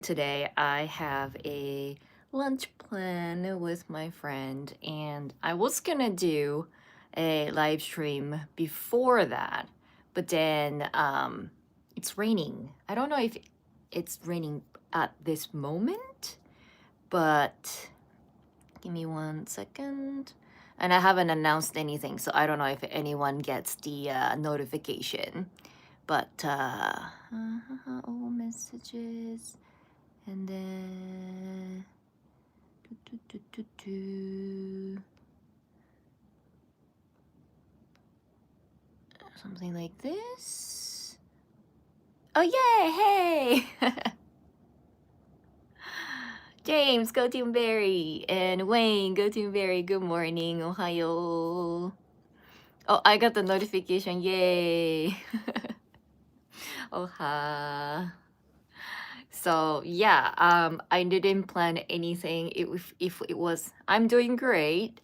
Today I have a lunch plan with my friend, and I was gonna do a live stream before that, but then it's raining. I don't know if it's raining at this moment, but give me 1 second. And I haven't announced anything, so I don't know if anyone gets the notification. But all messages. And then do, do, do, do, something like this. Oh yay! Hey! James, go Team Berry, and Wayne, go Team Berry. Good morning, Ohio. Oh, I got the notification. Yay! Oha. So yeah, I didn't plan anything. If it was, I'm doing great.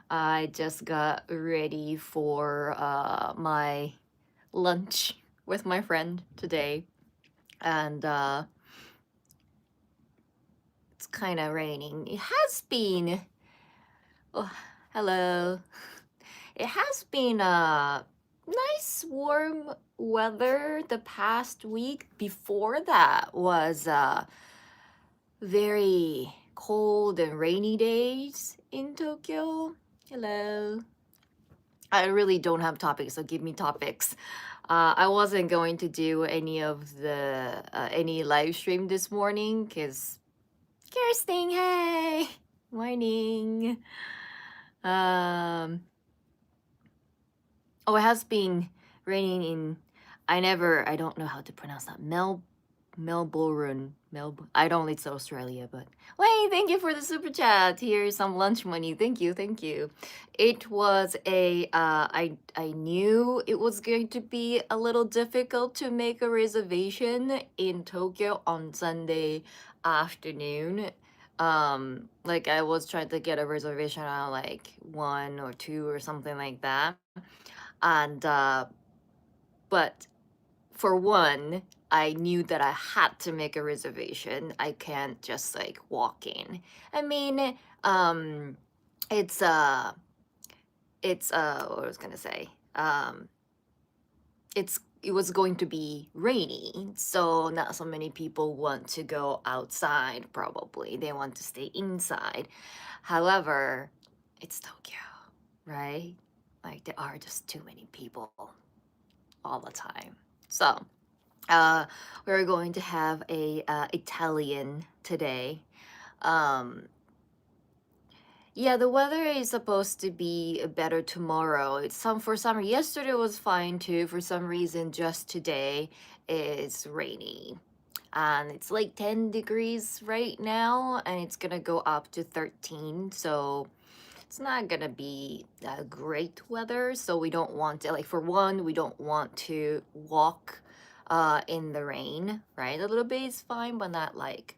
I just got ready for my lunch with my friend today, and it's kind of raining. It has been. Oh, hello. It has been nice warm weather the past week. Before that was very cold and rainy days in Tokyo. Hello. I really don't have topics, so give me topics. I wasn't going to do any of the any live stream this morning because Kirsten, hey, morning. Um, oh, it has been raining in. I don't know how to pronounce that. Melbourne. Melbourne. I don't. It's Australia, but wait. Thank you for the super chat. Here's some lunch money. Thank you. Thank you. It was a. I knew it was going to be a little difficult to make a reservation in Tokyo on Sunday afternoon. Like I was trying to get a reservation around like 1 or 2 or something like that, and but for one, I knew that I had to make a reservation. I can't just like walk in. I mean, um, it's what I was gonna say. It was going to be rainy, so not so many people want to go outside. Probably they want to stay inside. However, it's Tokyo, right? Like there are just too many people all the time. So uh, we're going to have a Italian today. Um, yeah, the weather is supposed to be better tomorrow. It's some for summer. Yesterday was fine too. For some reason, just today it's rainy. And it's like 10 degrees right now, and it's gonna go up to 13. So it's not gonna be great weather. So we don't want to, like, for one, we don't want to walk in the rain, right? A little bit is fine, but not like,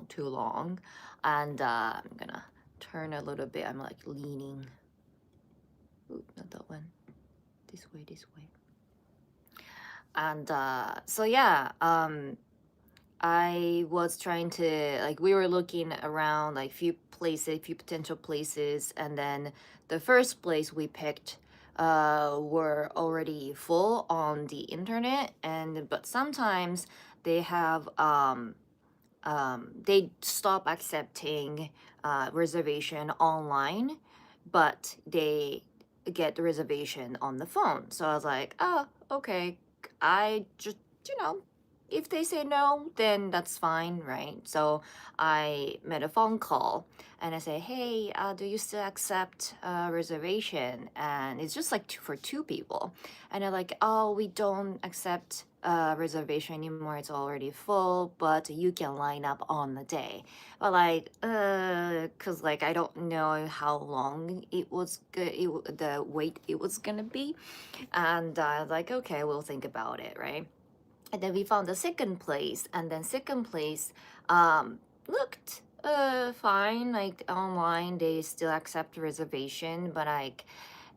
too long. And I'm gonna turn a little bit. I'm like leaning. Ooh, not that one. This way, this way. And so yeah, I was trying to, like, we were looking around like few places, few potential places, and then the first place we picked were already full on the internet, and but sometimes they have they stop accepting reservation online, but they get the reservation on the phone. So I was like, oh, okay. I just, you know, if they say no, then that's fine, right? So I made a phone call and I say, hey, do you still accept reservation? And it's just like for two people. And they're like, oh, we don't accept reservation anymore. It's already full, but you can line up on the day. But like, cause like I don't know how long it was the wait it was gonna be, and I was like, okay, we'll think about it, right? And then we found the second place, and then second place looked fine. Like online, they still accept reservation, but like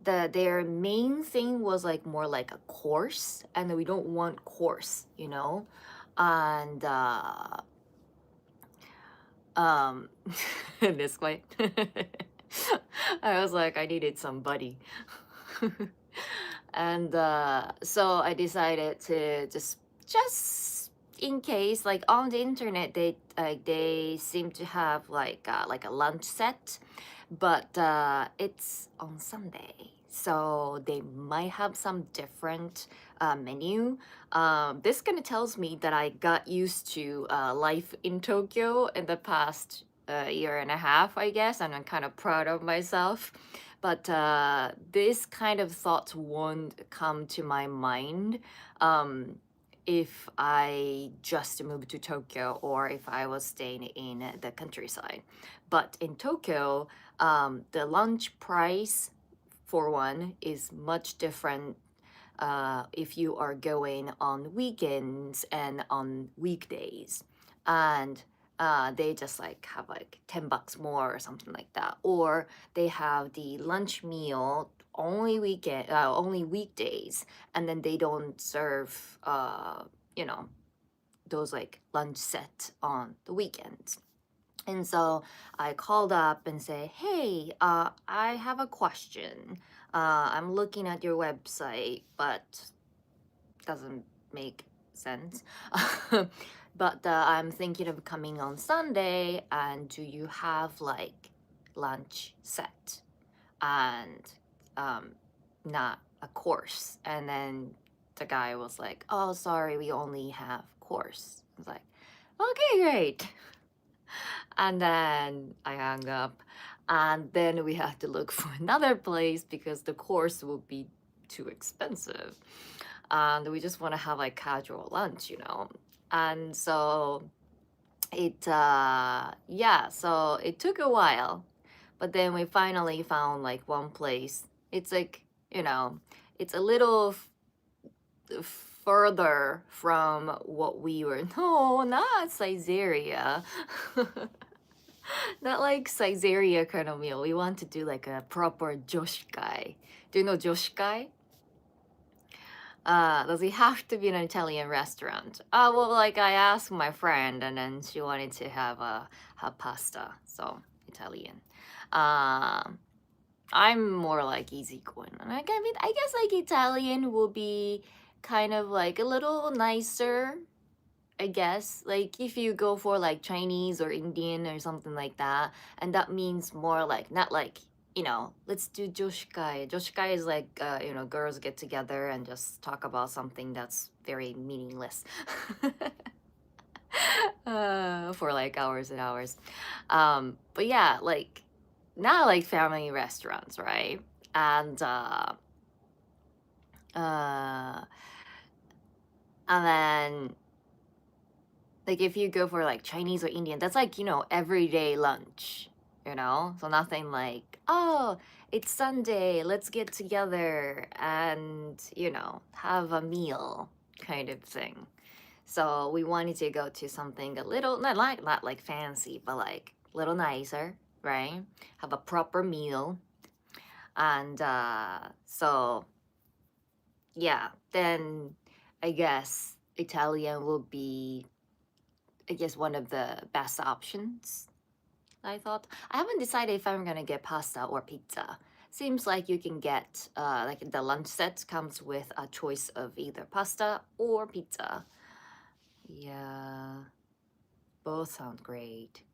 their main thing was like more like a course, and we don't want course, and um this way. I was like, I needed somebody. And so I decided to just in case, like on the internet they seem to have like a lunch set, but it's on Sunday, so they might have some different menu. This kind of tells me that I got used to life in Tokyo in the past year and a half, I guess, and I'm kind of proud of myself. But this kind of thoughts won't come to my mind um, if I just moved to Tokyo or if I was staying in the countryside. But in Tokyo, the lunch price, for one, is much different if you are going on weekends and on weekdays. And they just like have like $10 more or something like that. Or they have the lunch meal only weekdays, and then they don't serve you know those like lunch set on the weekends. And so I called up and say, hey, I have a question. I'm looking at your website, but doesn't make sense. But I'm thinking of coming on Sunday, and do you have like lunch set and not a course? And then the guy was like, oh, sorry, we only have course. I was like, okay, great. And then I hung up, and then we had to look for another place because the course will be too expensive. And we just want to have like casual lunch. And so so it took a while, but then we finally found like one place. It's like, it's a little further from what we were. No, not Caesarea. Not like Caesarea kind of meal. We want to do like a proper Joshikai. Do you know Joshikai? Does it have to be an Italian restaurant? Well, like I asked my friend, and then she wanted to have pasta, so Italian. Um, I'm more like easygoing. I guess like Italian will be kind of like a little nicer, I guess. Like if you go for like Chinese or Indian or something like that, and that means more like not like, let's do Joshikai. Joshikai is like girls get together and just talk about something that's very meaningless. For like hours and hours. But yeah, like not like family restaurants, right? And uh and then like if you go for like Chinese or Indian, that's like, everyday lunch. So nothing like, oh, it's Sunday, let's get together and, have a meal kind of thing. So we wanted to go to something a little, not like fancy, but like a little nicer, right? Have a proper meal. And so yeah, then I guess Italian will be, I guess, one of the best options. I thought I haven't decided if I'm gonna get pasta or pizza. Seems like you can get like the lunch set comes with a choice of either pasta or pizza. Yeah, both sound great.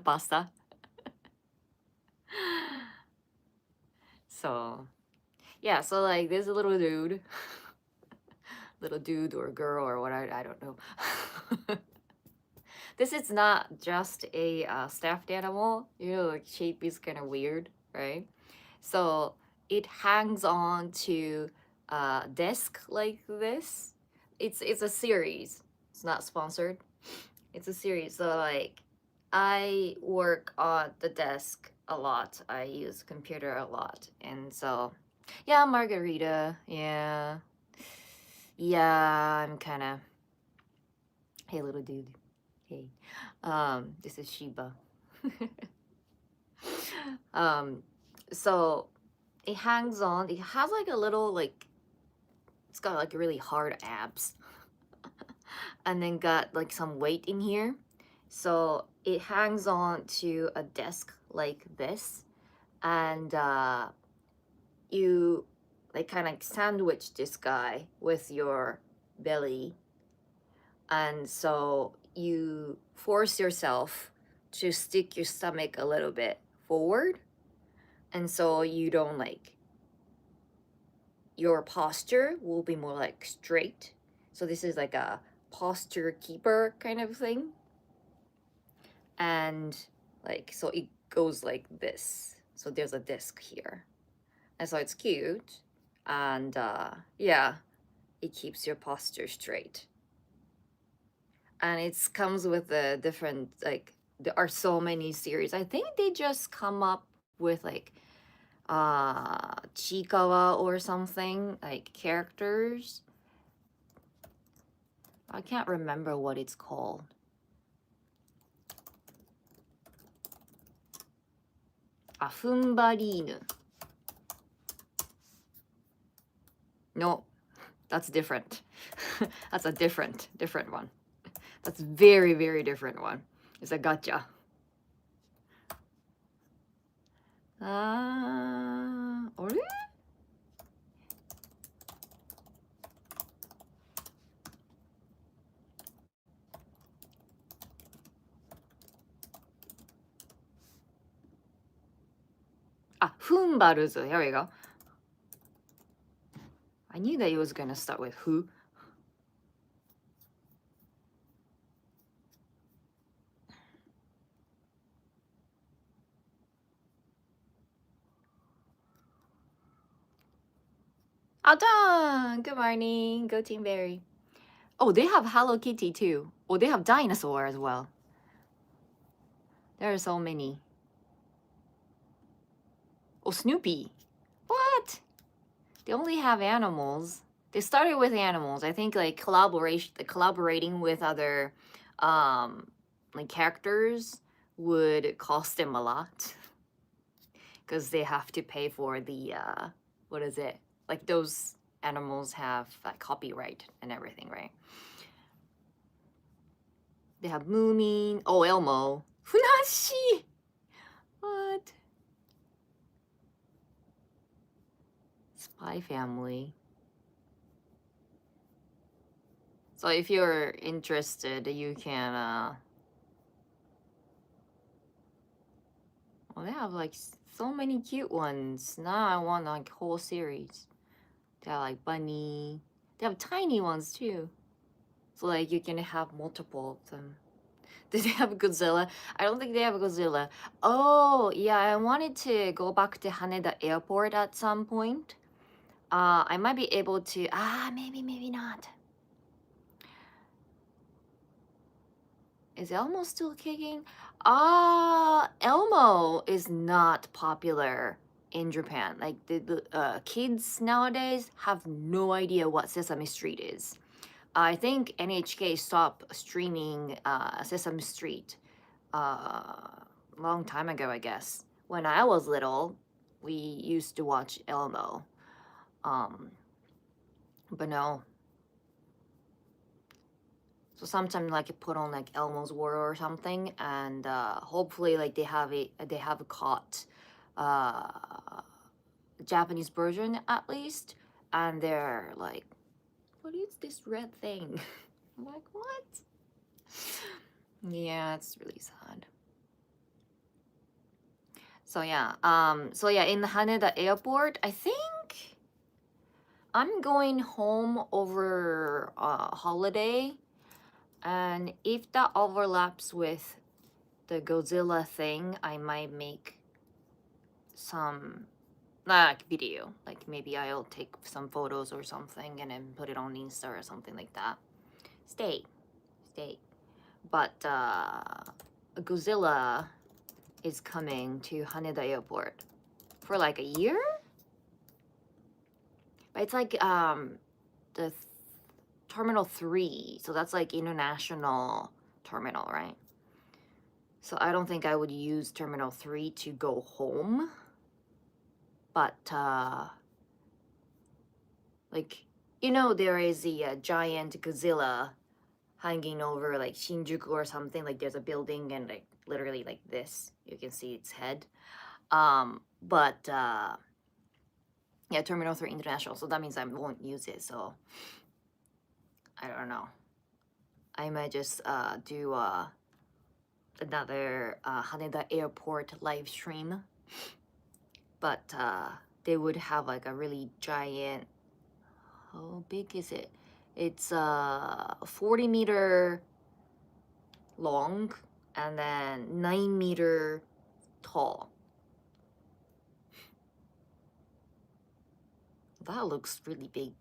Pasta. So yeah, so like this little dude or girl or what, I don't know. This is not just a stuffed animal. Like shape is kind of weird, right? So it hangs on to a desk like this. It's a series. It's not sponsored. It's a series. So like I work on the desk a lot. I use computer a lot. And so yeah, margarita. Yeah. Yeah, I'm kind of, hey little dude. Hey. This is Shiba. um so it hangs on. It has like a little like it's got like really hard abs, and then got like some weight in here. So it hangs on to a desk like this, and you like kind of sandwich this guy with your belly, and so you force yourself to stick your stomach a little bit forward, and so you don't like your posture will be more like straight. So this is like a posture keeper kind of thing. And like so it goes like this. So there's a disc here. And so it's cute. And yeah, it keeps your posture straight. And it comes with a different like there are so many series. I think they just come up with like Chikawa or something, like characters. I can't remember what it's called. Funbarinu. No, that's different. That's a different one. That's very, very different one. It's a gacha. Ore? Funbaruzu. Here we go. I knew that it was gonna start with who. Aldan! Good morning. Go Team Berry. Oh, they have Hello Kitty too. Oh, they have dinosaur as well. There are so many. Oh, Snoopy. What? They only have animals. They started with animals. I think like collaborating with other like characters would cost them a lot because they have to pay for the what is it? Like those animals have copyright and everything, right? They have Moomin. Oh, Elmo. Funashi. What? Spy Family. So if you're interested, you can well, they have like so many cute ones. Now I want like whole series. They have like bunny. They have tiny ones too. So like you can have multiple of them. Do they have Godzilla? I don't think they have Godzilla. Oh yeah, I wanted to go back to Haneda Airport at some point. I might be able to. Maybe not. Is Elmo still kicking? Elmo is not popular in Japan. Like the kids nowadays have no idea what Sesame Street is. I think NHK stopped streaming Sesame Street long time ago, I guess. When I was little, we used to watch Elmo. But no. So sometimes like you put on like Elmo's World or something, and hopefully like they have caught uh, Japanese version at least, and they're like, what is this red thing? I'm like, what? Yeah, it's really sad. So yeah, in the Haneda airport, I think I'm going home over holiday, and if that overlaps with the Godzilla thing, I might make some like video. Like maybe I'll take some photos or something and then put it on Insta or something like that. Stay. But Godzilla is coming to Haneda Airport for like a year. But it's like the Terminal 3, so that's like international terminal, right? So I don't think I would use Terminal 3 to go home. but like there is a giant Godzilla hanging over like Shinjuku or something. Like there's a building and like literally like this, you can see its head. But yeah, Terminal 3 International. So that means I won't use it. So I don't know. I might just do another Haneda Airport live stream. But they would have like a really giant. How big is it? It's 40-meter long and then 9-meter tall. That looks really big.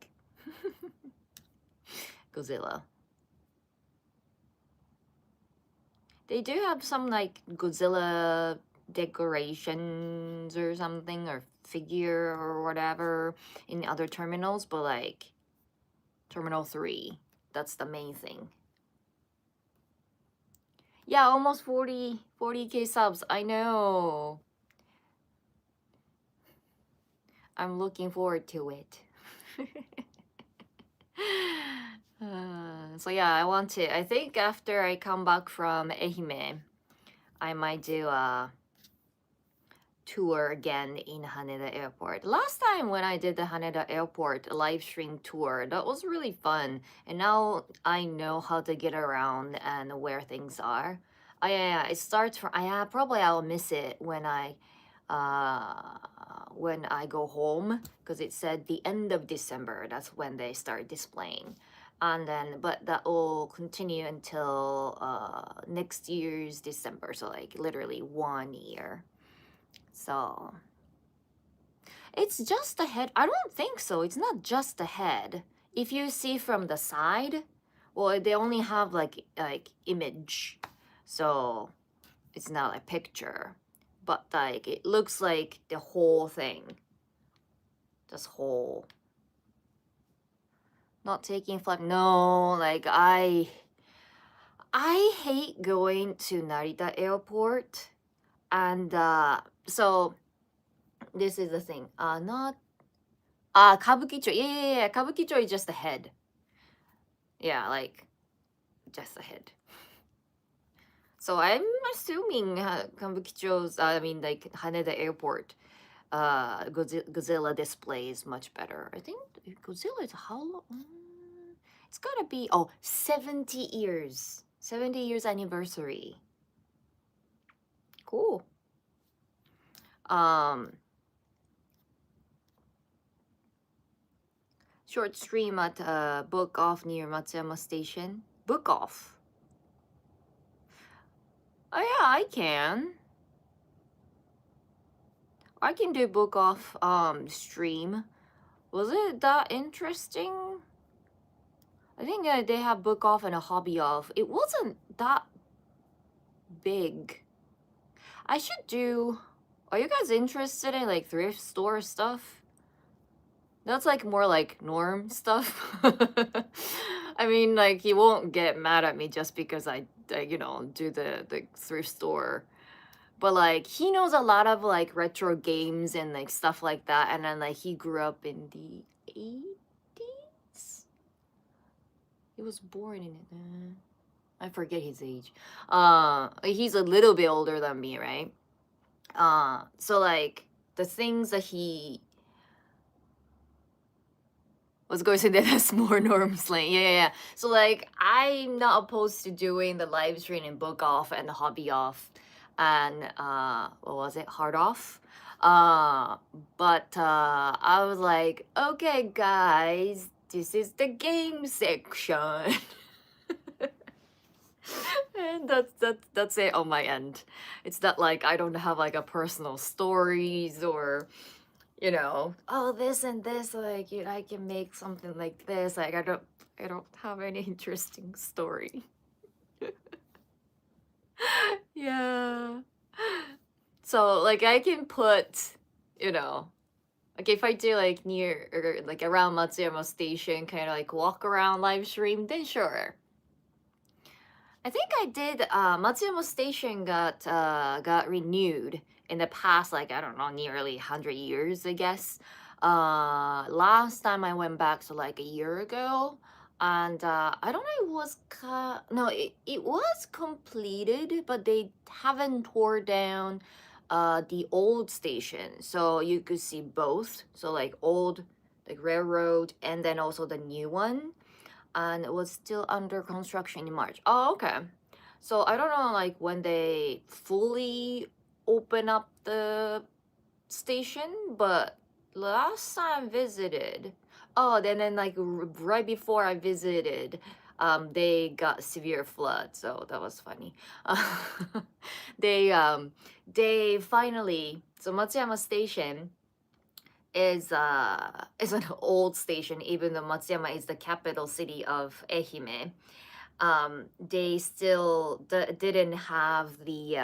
Godzilla. They do have some like Godzilla decorations or something, or figure or whatever in other terminals, but like Terminal 3, that's the main thing. Yeah, almost 40k subs. I know. I'm looking forward to it. So yeah, I think after I come back from Ehime, I might do a tour again in Haneda Airport. Last time when I did the Haneda Airport live stream tour, that was really fun. And now I know how to get around and where things are. Yeah, it starts from, probably I'll miss it when I go home, because it said the end of December. That's when they start displaying. And then, but that will continue until next year's December. So like literally 1 year. So it's just the head. I don't think so. It's not just the head. If you see from the side, well, they only have like image, so it's not a picture. But like it looks like the whole thing. This whole. Not taking flight. No, like I hate going to Narita Airport, and so this is the thing. Not Kabukicho. Yeah. Kabukicho is just the head. Yeah, like just the head. So I'm assuming Kabukicho's, I mean, like Haneda Airport, Godzilla display is much better. I think Godzilla is how long? It's gotta be 70 years. 70 years anniversary. Cool. Short stream at Book Off near Matsuyama Station. Book Off. Oh yeah, I can. I can do Book Off stream. Was it that interesting? I think they have Book Off and a Hobby Off. It wasn't that big. I should do. Are you guys interested in like thrift store stuff? That's like more like norm stuff. I mean, like he won't get mad at me just because I do the thrift store. But like he knows a lot of like retro games and like stuff like that, and then like he grew up in the 80s. He was born in it. I forget his age. He's a little bit older than me, right? So like the things that he was going to say, that's more norm slang. Yeah. So like I'm not opposed to doing the live stream and Book Off and Hobby Off and what was it, Hard Off. But I was like, okay guys, this is the game section. And that's it on my end. It's not like I don't have like a personal stories or this and this, like I can make something like this. Like I don't have any interesting story. Yeah. So like I can put, like if I do like near or like around Matsuyama Station, kind of like walk around live stream, then sure. I think I did. Matsuyama Station got renewed in the past, like, I don't know, nearly 100 years, I guess. Last time I went back, so like a year ago, and I don't know, it was no, it was completed, but they haven't tore down the old station, so you could see both. So like old, like railroad, and then also the new one, and it was still under construction in March. Oh, okay. So I don't know, like when they fully open up the station, but last time I visited, oh, then like right before I visited, they got severe flood, so that was funny. They they finally, so Matsuyama Station is an old station, even though Matsuyama is the capital city of Ehime. They still didn't have the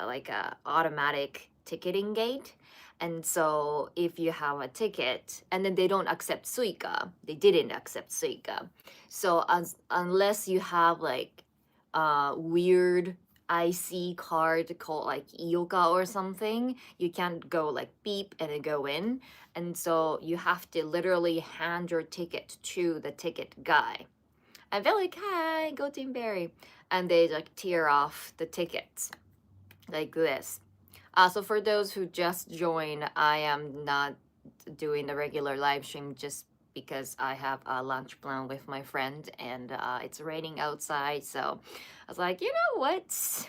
like automatic ticketing gate, and so if you have a ticket, and then they don't accept Suica, they didn't accept Suica. So unless you have like weird IC card called like Ioka or something, you can't go like beep and then go in. And so you have to literally hand your ticket to the ticket guy. And they're like, hi, go Team Berry. And they like tear off the tickets like this. So for those who just joined, I am not doing the regular live stream just because I have a lunch plan with my friend, and it's raining outside. So I was like, you know what?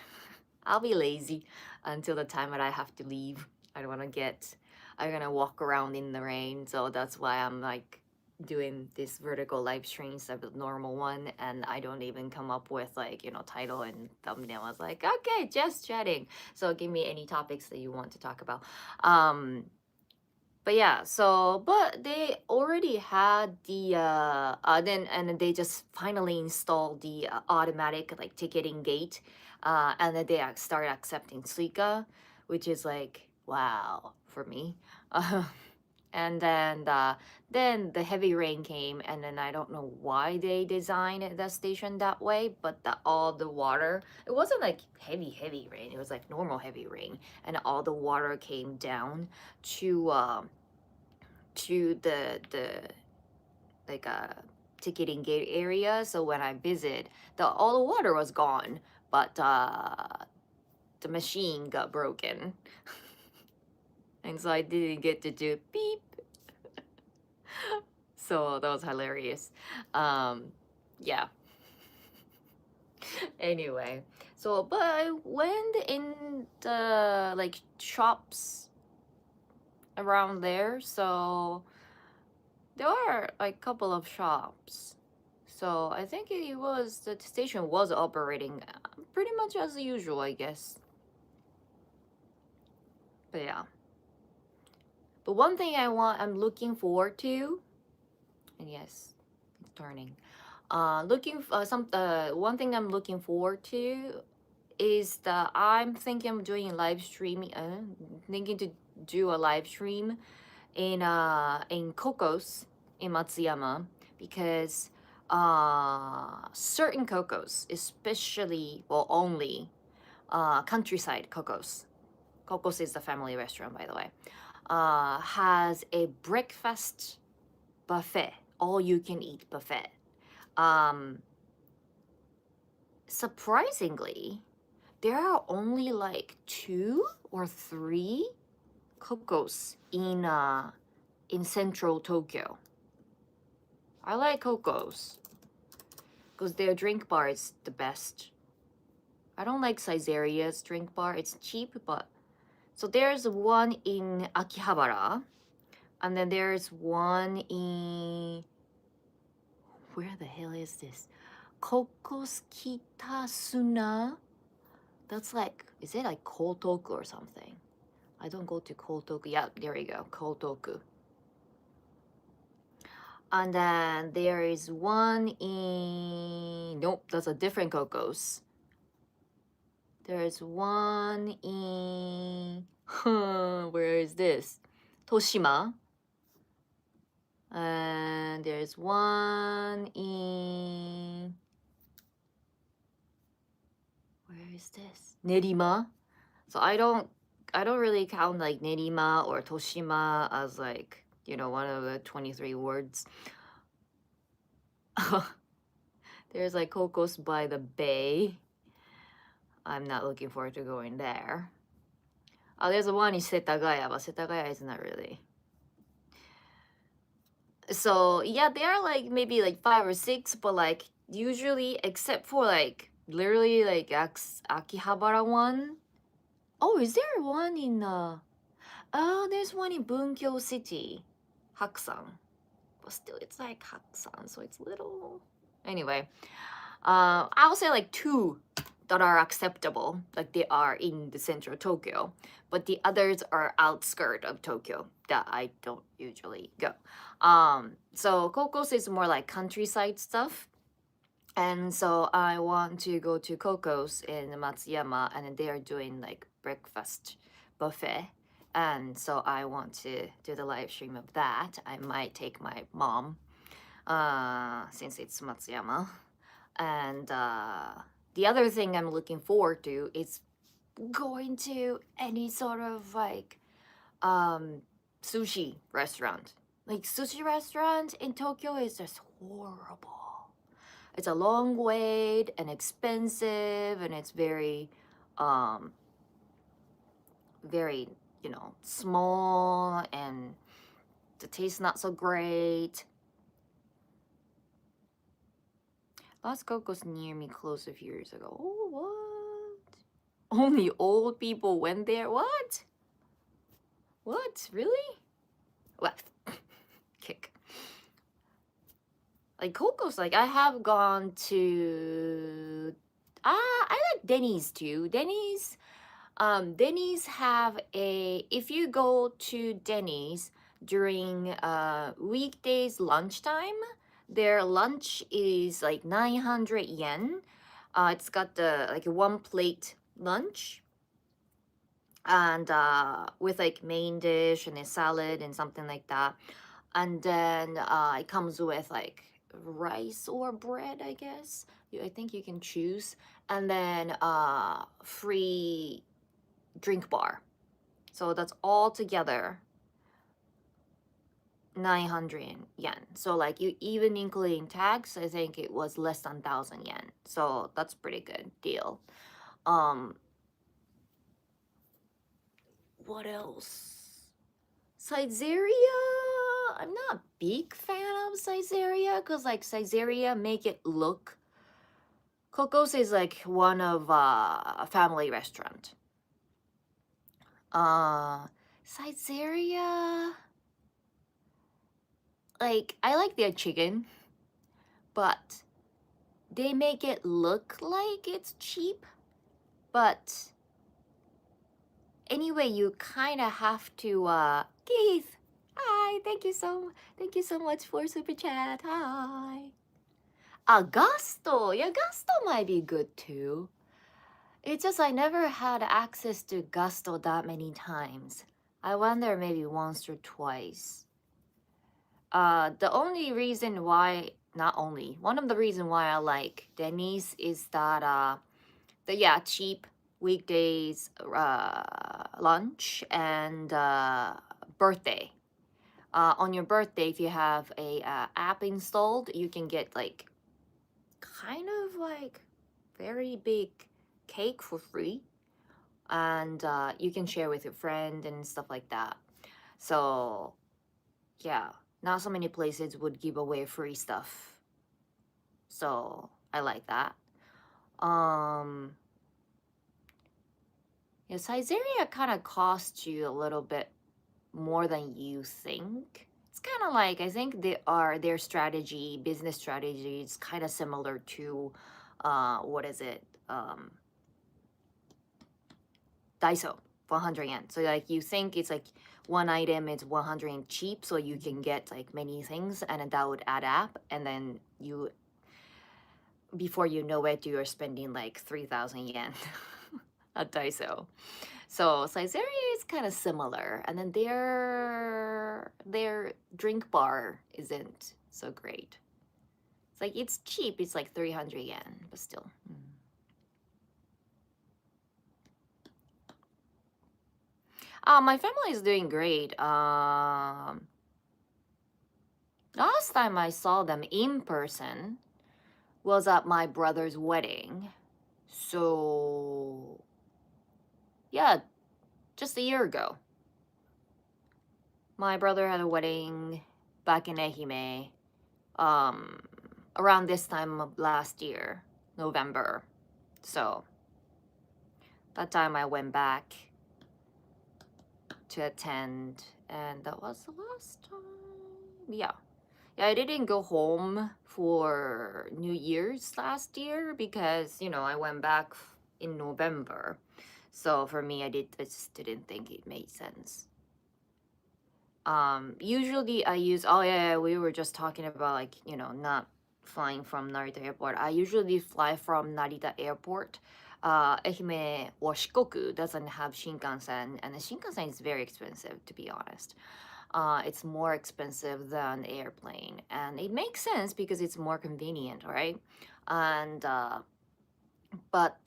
I'll be lazy until the time that I have to leave. I don't want to get, I'm gonna walk around in the rain. So that's why I'm like doing this vertical live streams of the normal one, and I don't even come up with like, you know, title and thumbnail. I was like, okay, just chatting. So give me any topics that you want to talk about. But yeah, so but they already had the then and they just finally installed the automatic like ticketing gate, and then they started accepting Suica, which is like wow for me. Uh, and then the heavy rain came, and then I don't know why they designed the station that way, but all the water, it wasn't like heavy rain, it was like normal heavy rain, and all the water came down to the like ticketing gate area. So when I visit, the all the water was gone, but the machine got broken, and so I didn't get to do beep. So that was hilarious. Yeah. Anyway, so but I went in the like shops around there, so there are like a couple of shops. So I think it was the station was operating pretty much as usual, I guess. But yeah. But one thing I'm looking forward to, and yes, it's turning. One thing I'm looking forward to is that I'm thinking of doing live streaming. Thinking to do a live stream in Cocos in Matsuyama, because certain Cocos, especially, well, only countryside Cocos. Cocos is the family restaurant, by the way. Has a breakfast buffet, all you can eat buffet. Um, Surprisingly, there are only like 2 or 3 Cocos in central Tokyo. I like Cocos because their drink bar is the best. I don't like Caesaria's drink bar. It's cheap, but so there's one in Akihabara, and then there's one in, where the hell is this? Kokos Kitasuna. That's like, is it like Kotoku or something? I don't go to Kotoku. Yeah, there we go, Kotoku. And then there is one in, nope, that's a different Cocos. There's one in, where is this? Toshima. And there's one in, where is this? Nerima. So I I don't really count like Nerima or Toshima as like, one of the 23 words. There's like Kokos by the Bay. I'm not looking forward to going there. Oh, there's one in Setagaya, but Setagaya is not really. So yeah, there are like maybe like 5 or 6, but like usually except for like literally like Akihabara one. Oh, is there one in oh, there's one in Bunkyo City, Hakusan. But still, it's like Hakusan, so it's little. Anyway, I would say like 2 that are acceptable, like they are in the center of Tokyo, but the others are outskirt of Tokyo that I don't usually go. So Kokos is more like countryside stuff. And so I want to go to Kokos in Matsuyama, and they are doing like breakfast buffet. And so I want to do the live stream of that. I might take my mom, since it's Matsuyama. And the other thing I'm looking forward to is going to any sort of like sushi restaurant. Like sushi restaurant in Tokyo is just horrible. It's a long wait and expensive, and it's very very, small, and the taste not so great. Las Cocos near me closed a few years ago. Oh, what? Only old people went there? What? What? Really? What? Kick. Like Cocos, like I have gone to I like Denny's too. Denny's have if you go to Denny's during weekdays lunchtime, their lunch is like 900 yen. It's got the like one plate lunch, and with like main dish and a salad and something like that. And then it comes with like rice or bread, I guess. I think you can choose. And then free drink bar. So that's all together 900 yen. So like you even including tax, I think it was less than 1,000 yen. So that's pretty good deal. What else? Saizeriya. I'm not a big fan of Saizeriya because like Saizeriya make it look. Cocos is like one of a family restaurant. Saizeriya, like I like their chicken, but they make it look like it's cheap. But anyway, you kind of have to Keith. Hi, thank you so much for super chat. Hi. Gusto. Yeah, Gusto might be good too. It's just I never had access to Gusto that many times. I went there maybe once or twice. The only reason why, not only, one of the reasons why I like Denny's is that the cheap weekdays lunch and birthday. On your birthday, if you have a app installed, you can get like kind of like very big cake for free, and you can share with your friend and stuff like that. So yeah, not so many places would give away free stuff, so I like that. Yeah, Saizeriya kind of costs you a little bit more than you think. It's kind of like, I think their strategy, business strategy is kind of similar to what is it, Daiso, 100 yen. So like you think it's like one item is 100 yen cheap, so you can get like many things, and then that would add up, and then you, before you know it, you are spending like 3,000 yen at Daiso. So Saizeriya is kind of similar, and then their drink bar isn't so great. It's like it's cheap. It's like 300 yen, but still. My family is doing great. Last time I saw them in person was at my brother's wedding. So, yeah, just a year ago. My brother had a wedding back in Ehime, um, around this time of last year, November. So, that time I went back to attend, and that was the last time. Yeah. Yeah, I didn't go home for New Year's last year because, I went back in November. So for me, I just didn't think it made sense. Usually I use, oh yeah, we were just talking about like, not flying from Narita Airport. I usually fly from Narita Airport. Ehime or Shikoku doesn't have Shinkansen, and the Shinkansen is very expensive, to be honest. It's more expensive than airplane, and it makes sense because it's more convenient, right? And but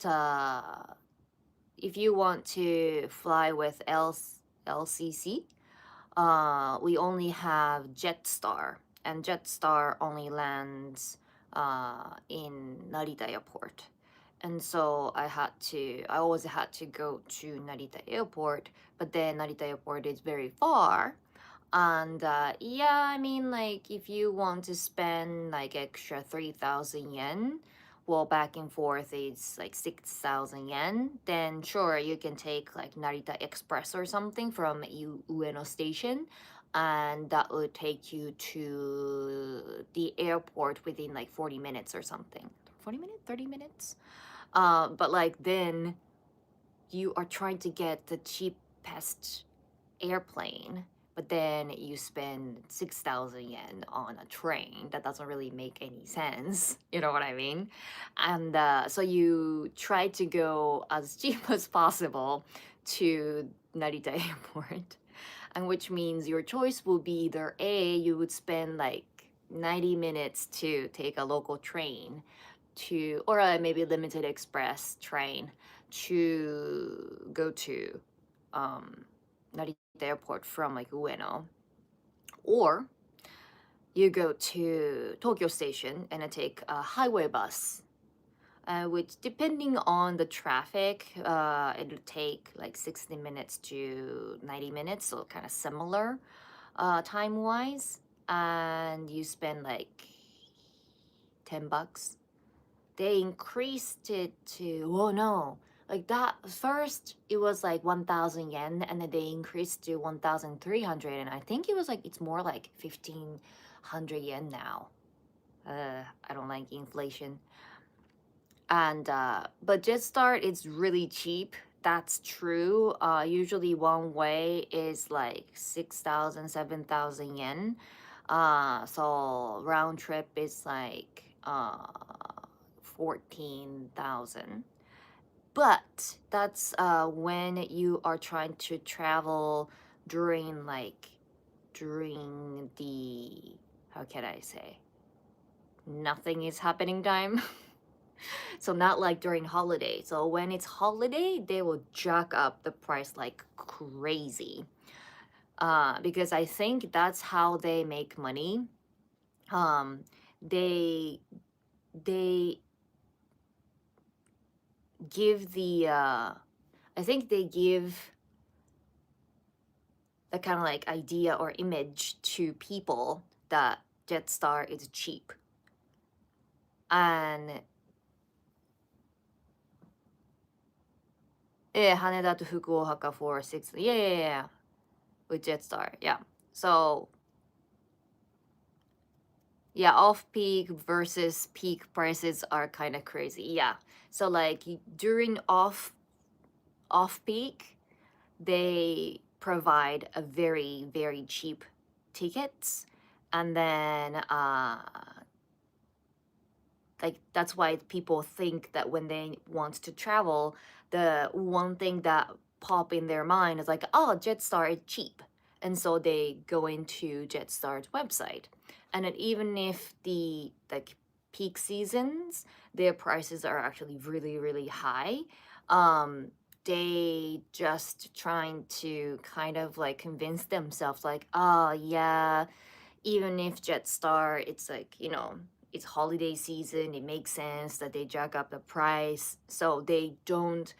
if you want to fly with LCC, we only have Jetstar, and Jetstar only lands in Narita Airport. And so I always had to go to Narita Airport, but then Narita Airport is very far. And yeah, I mean, like, if you want to spend like extra 3,000 yen, well, back and forth is like 6,000 yen, then sure, you can take like Narita Express or something from Ueno Station, and that would take you to the airport within like 40 minutes or something. 40 minutes? 30 minutes? But like then you are trying to get the cheapest airplane, but then you spend 6,000 yen on a train. That doesn't really make any sense. You know what I mean? And so you try to go as cheap as possible to Narita Airport, and which means your choice will be either A, you would spend like 90 minutes to take a local train to, or a maybe limited express train to go to um, Narita Airport from like Ueno, or you go to Tokyo Station and take a highway bus, which depending on the traffic, it'll take like 60 minutes to 90 minutes, so kind of similar time wise, and you spend like $10. They increased it to, oh no, like that first it was like 1,000 yen, and then they increased to 1,300, and I think it was like it's more like 1,500 yen now. I don't like inflation. And but Jetstar, it's really cheap. That's true. Usually one way is like 6,000, 7,000 yen. So round trip is like 14,000. But that's when you are trying to travel during the, how can I say, nothing is happening time. So not like during holiday. So when it's holiday, they will jack up the price like crazy. Because I think that's how they make money. Um, they they give the I think they give the kind of like idea or image to people that Jetstar is cheap. And Haneda to Fukuoka for 6. Yeah, yeah, yeah. With Jetstar. Yeah. So yeah, off peak versus peak prices are kind of crazy. Yeah. So like during off peak, they provide a very very cheap tickets, and then like that's why people think that when they want to travel, the one thing that pop in their mind is like, oh, Jetstar is cheap, and so they go into Jetstar's website, and then even if the like peak seasons, their prices are actually really really high. um they just trying to kind of like convince themselves like, oh yeah, even if Jetstar, it's like, it's holiday season, it makes sense that they jack up the price. So they don't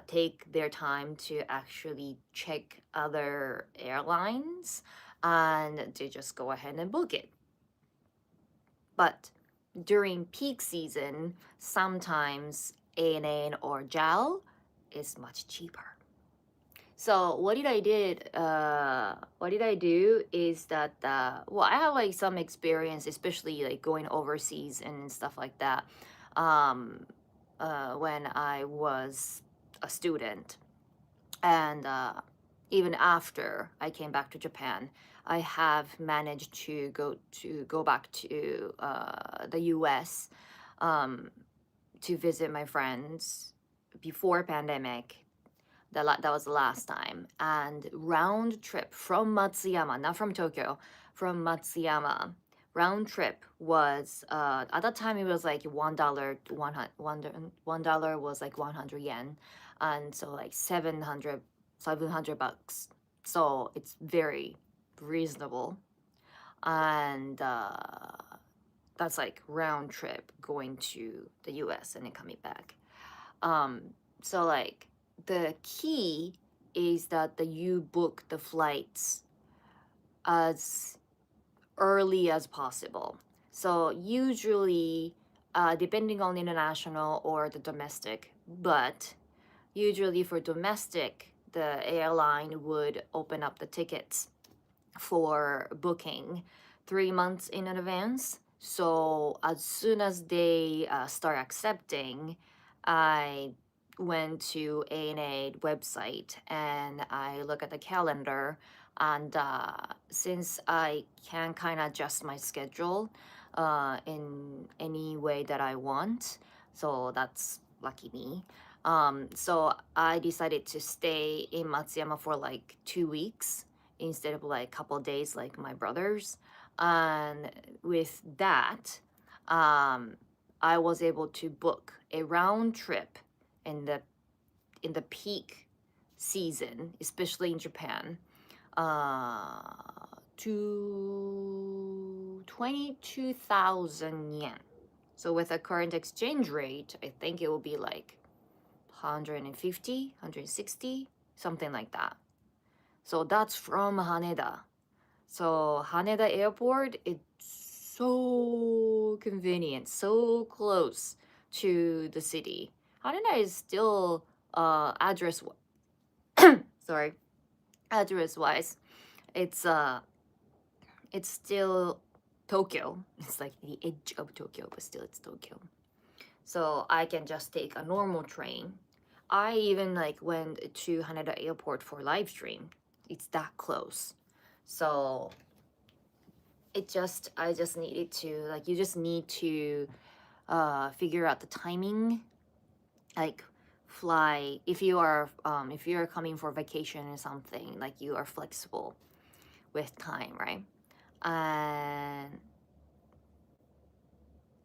take their time to actually check other airlines, and they just go ahead and book it. But during peak season, sometimes ANA or JAL is much cheaper. So what did I do is that well, I have like some experience, especially like going overseas and stuff like that, um, when I was a student, and even after I came back to Japan, I have managed to go back to the U.S. Um, to visit my friends before pandemic. That was the last time. And round trip from Matsuyama, not from Tokyo, from Matsuyama. Round trip was at that time it was like $1, $1 was like 100 yen, and so like 700 bucks. So it's very reasonable, and that's like round trip going to the U.S. and then coming back. Um, so like the key is that you book the flights as early as possible. So usually, depending on international or the domestic, but usually for domestic, the airline would open up the tickets for booking 3 months in advance. So as soon as they start accepting, I went to ANA website and I look at the calendar. And since I can kind of adjust my schedule in any way that I want, so that's lucky me. So I decided to stay in Matsuyama for like 2 weeks instead of like a couple days like my brothers. And with that, I was able to book a round trip in the peak season, especially in Japan, uh, to 22,000 yen. So with a current exchange rate, I think it will be like 150, 160, something like that. So that's from Haneda. So Haneda Airport, it's so convenient, so close to the city. Haneda is still address sorry, address wise, it's it's still Tokyo. It's like the edge of Tokyo, but still it's Tokyo. So I can just take a normal train. I even like went to Haneda Airport for live stream. It's that close. So I just needed to like you just need to figure out the timing, like fly if you are coming for vacation or something, like you are flexible with time, right? And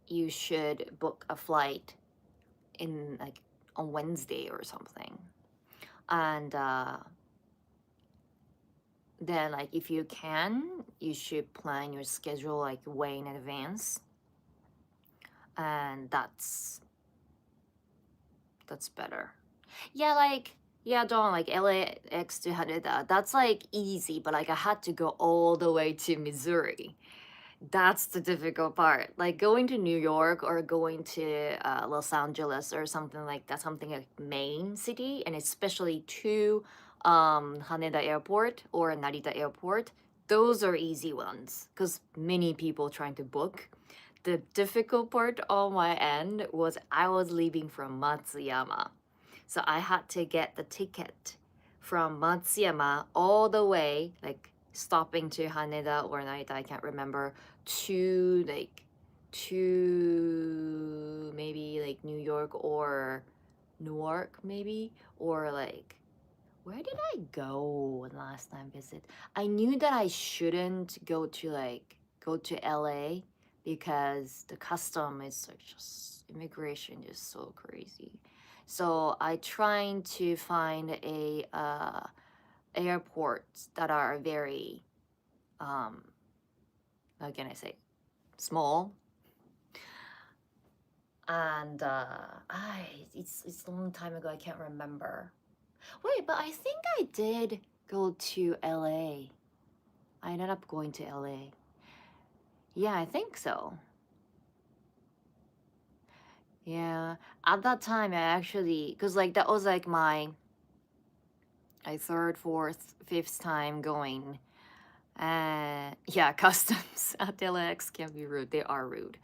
you should book a flight in like on Wednesday or something. And then like if you can, you should plan your schedule like way in advance. And that's better. Yeah, like yeah, Don, like LAX to Haneda, that's like easy, but like I had to go all the way to Missouri. That's the difficult part. Like going to New York or going to Los Angeles or something like that, something like main city, and especially to Haneda Airport or Narita Airport, those are easy ones because many people trying to book. The difficult part on my end was I was leaving from Matsuyama. So I had to get the ticket from Matsuyama all the way, like stopping to Haneda or Narita, I can't remember, to maybe like New York or Newark maybe, or like where did I go last time visit? I knew that I shouldn't go to LA because the custom is like just immigration is so crazy. So I trying to find a airports that are very um how can I say, small. And it's a long time ago, I can't remember. Wait, but I think I did go to LA. I ended up going to LA. Yeah, I think so. Yeah, at that time I actually, because like that was like my third, fourth, fifth time going. Yeah, customs at LAX can be rude. They are rude.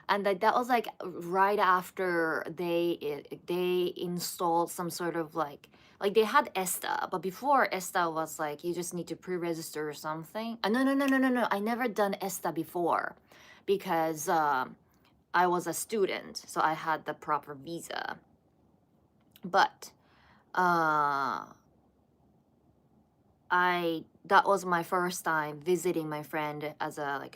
And that was like right after they installed some sort of like they had ESTA, but before ESTA was like you just need to pre-register or something. No, I never done ESTA before because I was a student, so I had the proper visa. But uh I that was my first time visiting my friend as a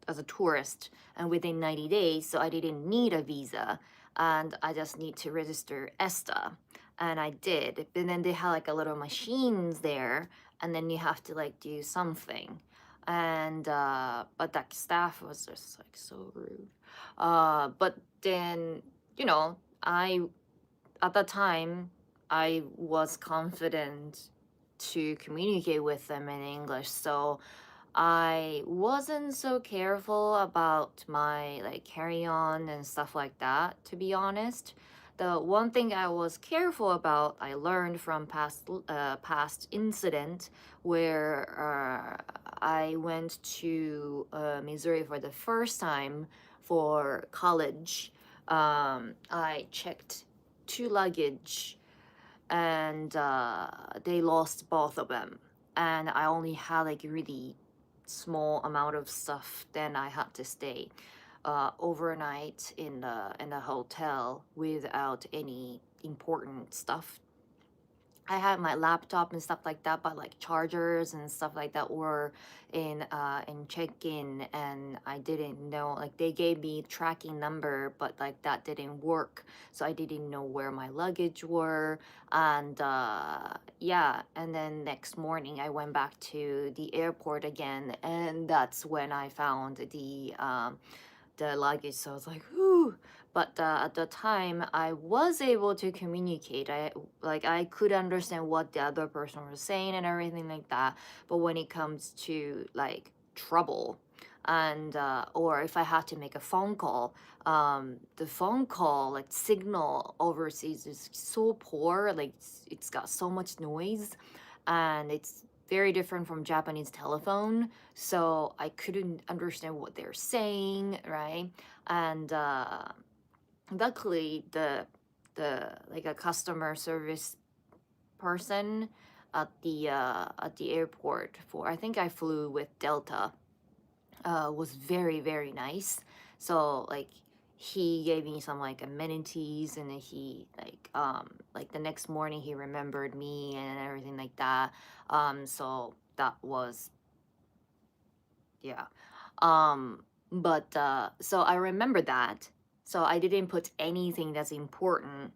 as a tourist, and within 90 days, so I didn't need a visa, and I just need to register ESTA, and I did. And then they had like a little machines there, and then you have to like do something, and but that staff was just like so rude. But then you know I at that time I was confident to communicate with them in English, so I wasn't so careful about my like carry on and stuff like that, to be honest. The one thing I was careful about, I learned from past incident where I went to Missouri for the first time for college. I checked two luggage, and they lost both of them, and I only had like really small amount of stuff. Then I had to stay overnight in the hotel without any important stuff. I had my laptop and stuff like that, but like chargers and stuff like that were in check-in, and I didn't know, like they gave me tracking number, but like that didn't work, so I didn't know where my luggage were. And yeah, and then next morning I went back to the airport again, and that's when I found the luggage. So I was like, whew. But at the time, I was able to communicate. I could understand what the other person was saying and everything like that. But when it comes to like trouble, and or if I had to make a phone call, the phone call like signal overseas is so poor. Like it's got so much noise, and it's very different from Japanese telephone, so I couldn't understand what they're saying, right? And luckily, the like a customer service person at the airport, for I think I flew with Delta, was very very nice. So like he gave me some like amenities, and then he like the next morning he remembered me and everything like that. So that was, yeah. But so I remember that. So I didn't put anything that's important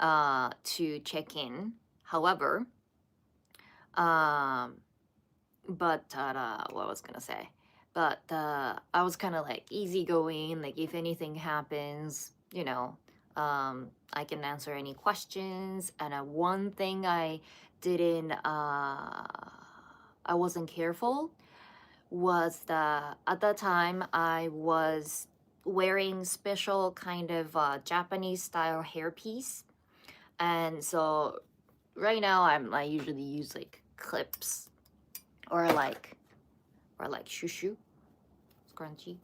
to check in. However, um but what I was gonna say, but I was kind of like easygoing, like if anything happens, I can answer any questions. And one thing I didn't I wasn't careful was that at that time I was wearing special kind of Japanese style hairpiece, and so right now I usually use like clips, or like shushu, scrunchie.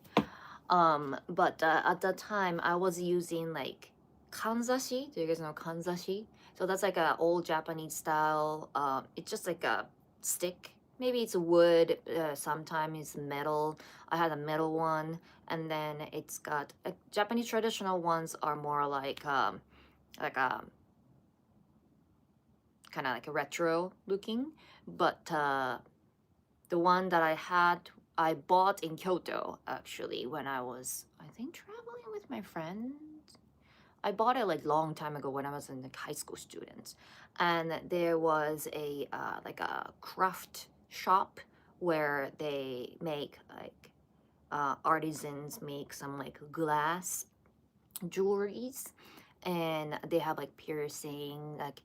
But at that time I was using like kanzashi. Do you guys know kanzashi? So that's like a old Japanese style. It's just like a stick. Maybe it's wood. Sometimes it's metal. I had a metal one, and then it's got Japanese traditional ones are more like a kind of like a retro looking, but the one that I had, I bought in Kyoto actually when I was, I think, traveling with my friend. I bought it like long time ago when I was in like high school student, and there was a like a craft shop where they make like artisans make some like glass jewelries, and they have like piercing like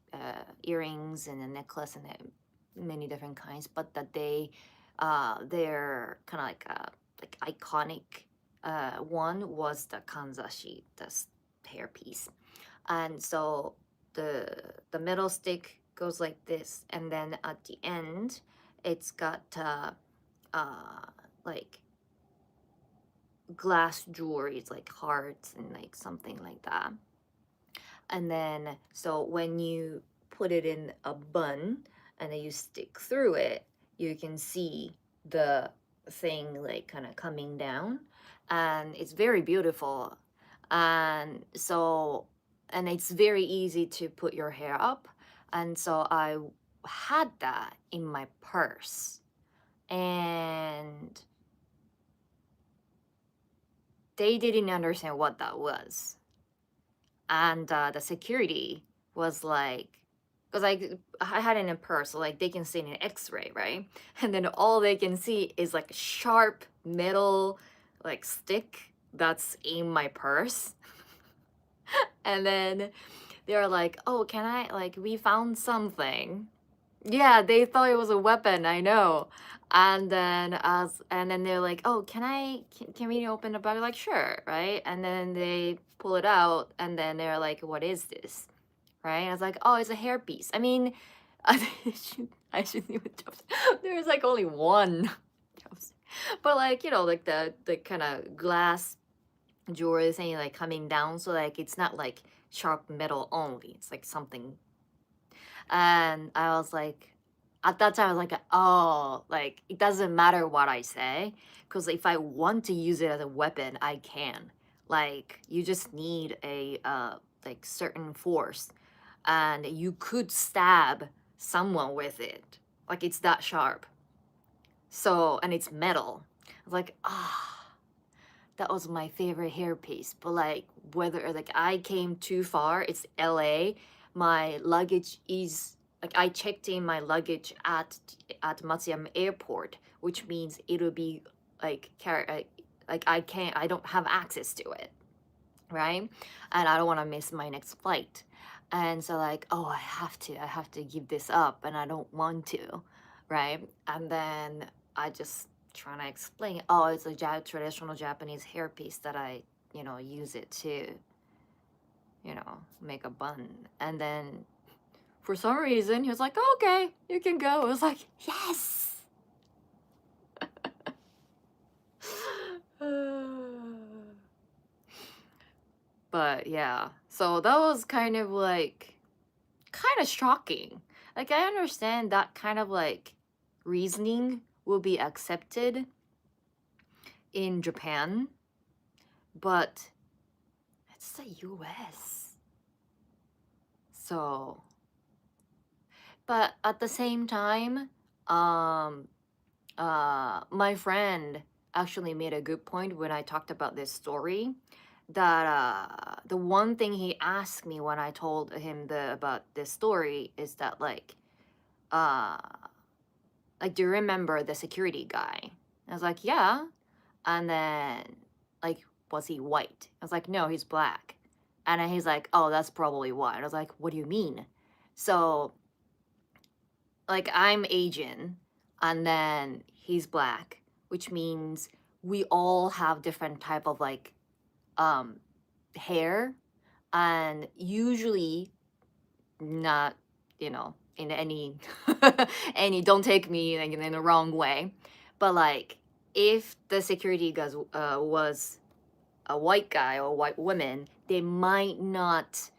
earrings and a necklace and many different kinds, but that they're kind of like iconic one was the kanzashi, the hairpiece. And so the middle stick goes like this, and then at the end it's got uh like glass jewelry. It's like hearts and like something like that. And then so when you put it in a bun and then you stick through it, you can see the thing like kind of coming down, and it's very beautiful. And so, and it's very easy to put your hair up. And so I had that in my purse, and they didn't understand what that was. And the security was like, because I had it in a purse, so like they can see an X-ray, right? And then all they can see is like a sharp metal like stick that's in my purse. And then they're like, "Oh, can I like we found something." Yeah, they thought it was a weapon, I know. And then they're like, "Oh, can we open the bag?" Like, "Sure," right? And then they pull it out, and then they're like, "What is this?" Right? And I was like, "Oh, it's a hairpiece." I mean, I shouldn't even jump. There's like only one. But like, like the kind of glass jewelry thing like coming down, so like it's not like sharp metal only. It's like something. And I was like, at that time, I was like, oh, like it doesn't matter what I say, because if I want to use it as a weapon, I can. Like you just need a like certain force, and you could stab someone with it. Like it's that sharp. So, and it's metal. I was like, that was my favorite hairpiece. But like whether like I came too far, it's LA. My luggage is like I checked in my luggage at Matsuyama Airport, which means it'll be like like I don't have access to it, right? And I don't want to miss my next flight. And so like, oh, I have to give this up, and I don't want to, right? And then I just trying to explain, oh, it's a traditional Japanese hairpiece that I, use it to, make a bun. And then for some reason he was like, oh, okay, you can go. I was like, yes. But yeah, so that was kind of shocking. Like I understand that kind of like reasoning will be accepted in Japan, but it's the US. So, but at the same time, um my friend actually made a good point when I talked about this story, that the one thing he asked me when I told him about this story is that uh do you remember the security guy? I was like, yeah. And then like, was he white? I was like, no, he's black. And then he's like, oh, that's probably why. And I was like, what do you mean? So like I'm Asian, and then he's black, which means we all have different type of like um hair, and usually not, in any any, don't take me like, in the wrong way, but like if the security guy was a white guy or a white woman, they might not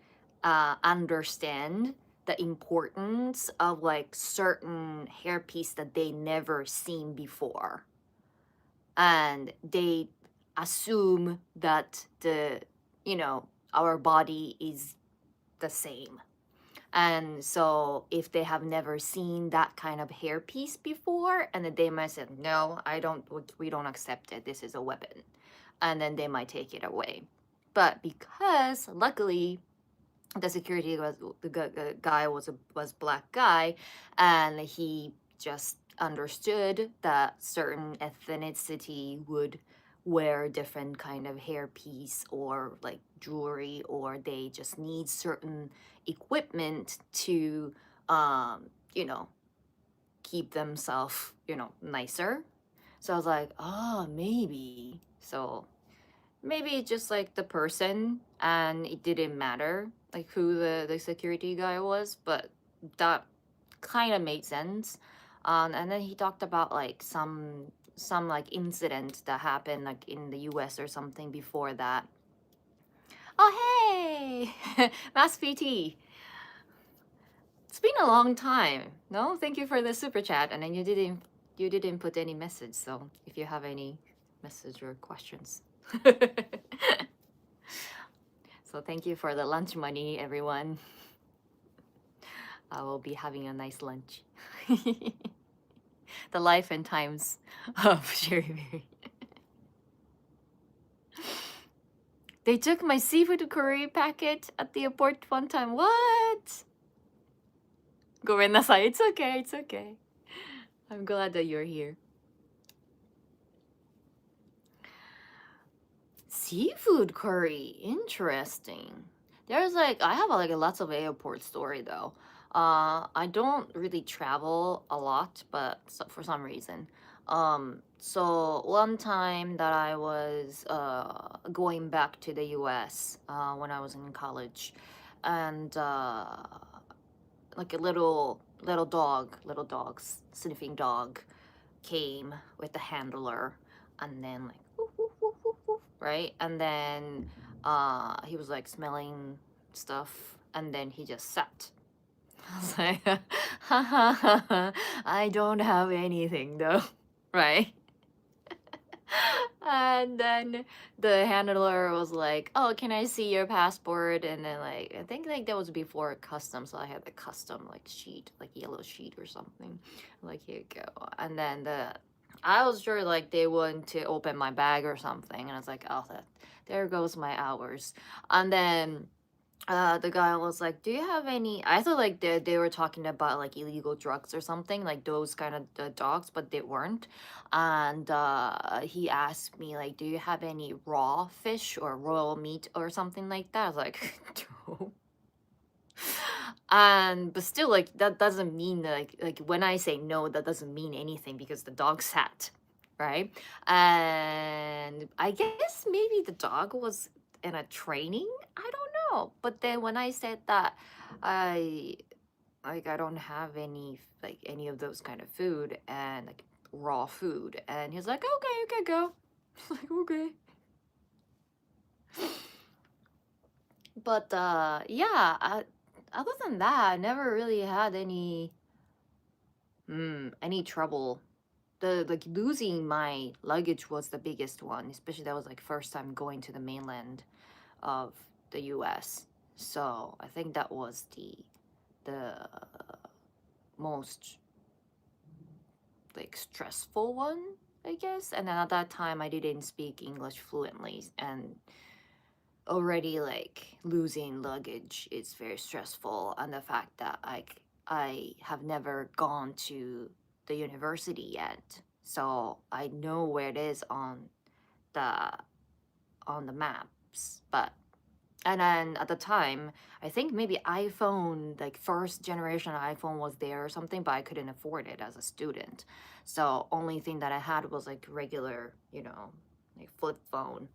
understand the importance of like certain hairpiece that they never seen before, and they assume that our body is the same. And so if they have never seen that kind of hairpiece before, and then they might say, no, I don't, we don't accept it, this is a weapon, and then they might take it away. But because luckily the security was the guy was black guy, and he just understood that certain ethnicity would wear different kind of hairpiece or like jewelry, or they just need certain equipment to you know, keep themselves, you know, nicer. So I was like, oh, maybe. So maybe it's just like the person, and it didn't matter like who the security guy was, but that kind of made sense. And then he talked about like some like incident that happened like in the US or something before that. Oh hey, Mass PT. It's been a long time. No, thank you for the super chat. And then you didn't put any message. So if you have any message or questions. So thank you for the lunch money, everyone. I will be having a nice lunch. The life and times of Sherry Berry. They took my seafood curry packet at the airport one time. What? ごめんなさい. It's okay. It's okay. I'm glad that you're here. Seafood curry. Interesting. There's like I have like lots of airport story though. I don't really travel a lot, but for some reason. So one time that I was going back to the US when I was in college, and like a little dog, sniffing dog came with the handler, and then like woof, woof, woof, woof, woof, right, and then he was like smelling stuff, and then he just sat. I was like, ha ha ha ha, I don't have anything though, right? And then the handler was like, "Oh, can I see your passport?" And then like I think like that was before customs, so I had the custom like sheet, like yellow sheet or something. Like here you go. And then I was sure like they want to open my bag or something, and I was like, "Oh, there goes my hours." And then the guy was like, "Do you have any?" I thought like they were talking about like illegal drugs or something, like those kind of dogs, but they weren't. And he asked me like, "Do you have any raw fish or raw meat or something like that?" I was like, "No." And but still, like that doesn't mean like when I say no, that doesn't mean anything because the dog sat, right? And I guess maybe the dog was in a training. I don't know. But then when I said that I I don't have any like any of those kind of food and like raw food, and he's like, "Okay, you can go." Like, okay. But yeah, other than that, I never really had any trouble. The like losing my luggage was the biggest one, especially that was like first time going to the mainland of the US. So I think that was the most like stressful one, I guess. And then at that time I didn't speak English fluently, and already like losing luggage is very stressful, and the fact that I have never gone to the university yet, so I know where it is the on the maps. But and then at the time I think maybe iPhone, like first generation iPhone was there or something, but I couldn't afford it as a student, so only thing that I had was like regular, you know, like flip phone.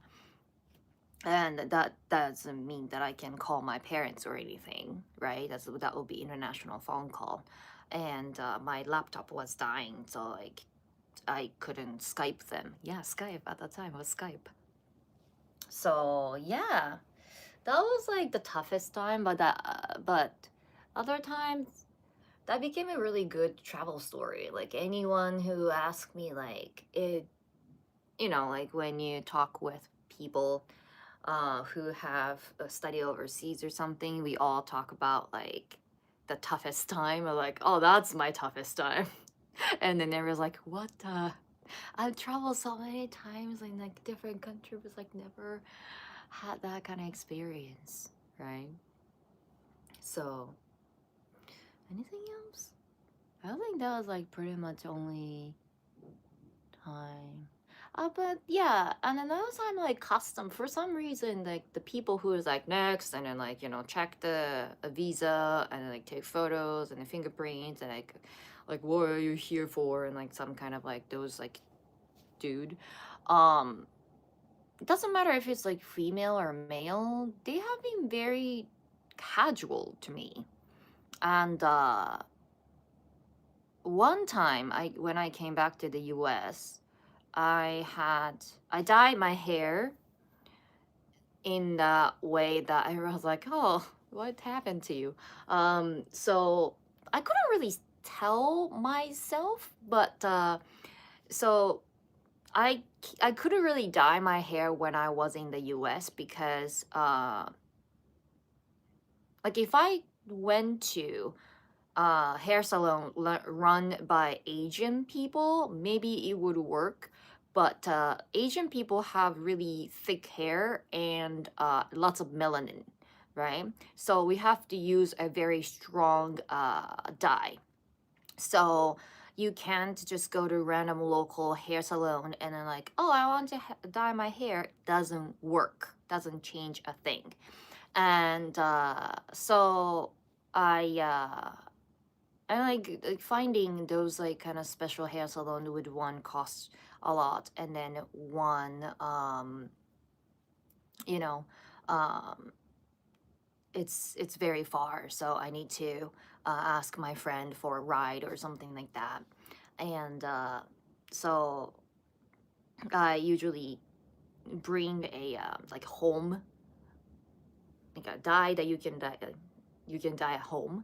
And that doesn't mean that I can call my parents or anything, right? That will be international phone call. And my laptop was dying, so like I couldn't Skype them. Yeah, Skype at that time was Skype. So yeah, that was like the toughest time, but other times that became a really good travel story. Like anyone who asked me, like it, you know, like when you talk with people who have a study overseas or something, we all talk about like the toughest time, or like, oh, that's my toughest time. And then everyone's like, what the? I've traveled so many times in like different countries, like never had that kind of experience, right? So, anything else? I don't think that was like pretty much only time. But yeah, and another time like custom for some reason like the people who is like next and then like check the a visa and then, like take photos and the fingerprints and like what are you here for and like some kind of like those like dude, um it doesn't matter if it's like female or male, they have been very casual to me. And one time I when I came back to the US, I dyed my hair in that way that I was like, oh, what happened to you? So I couldn't really tell myself, but so I couldn't really dye my hair when I was in the US because like if I went to hair salon run by Asian people, maybe it would work. But Asian people have really thick hair and lots of melanin, right? So we have to use a very strong dye. So you can't just go to random local hair salon and then like, oh, I want to dye my hair. Doesn't work. Doesn't change a thing. And so I. I like finding those like kind of special hair salon with one costs a lot and then one you know um it's very far, so I need to ask my friend for a ride or something like that. And so I usually bring a like home, like a dye that you can dye at home,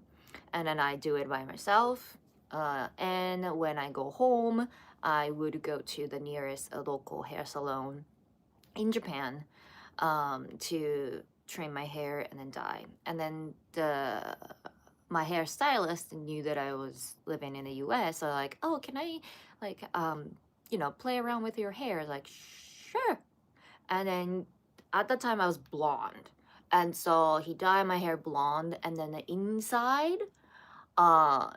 and then I do it by myself. And when I go home, I would go to the nearest local hair salon in Japan to trim my hair and then dye. And then the my hairstylist knew that I was living in the U.S. So like, oh, can I like play around with your hair? Like, sure. And then at the time I was blonde. And so he dyed my hair blonde and then the inside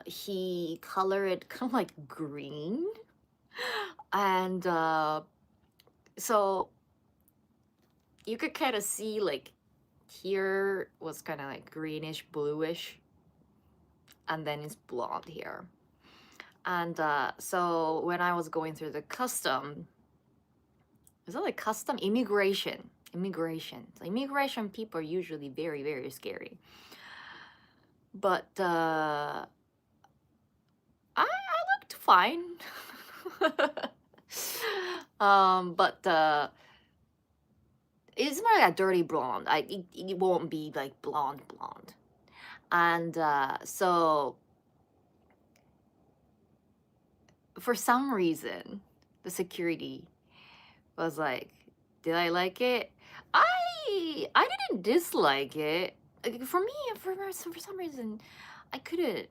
he colored it kind of like green. And so you could kind of see like here was kind of like greenish bluish and then it's blonde here. And so when I was going through the custom, is it like custom immigration, so immigration people are usually very very scary. But I looked fine. But it's more like a dirty blonde. It won't be like blonde blonde. And so for some reason, the security was like, "Did I like it?" I didn't dislike it. Like, for me, for some reason, I couldn't.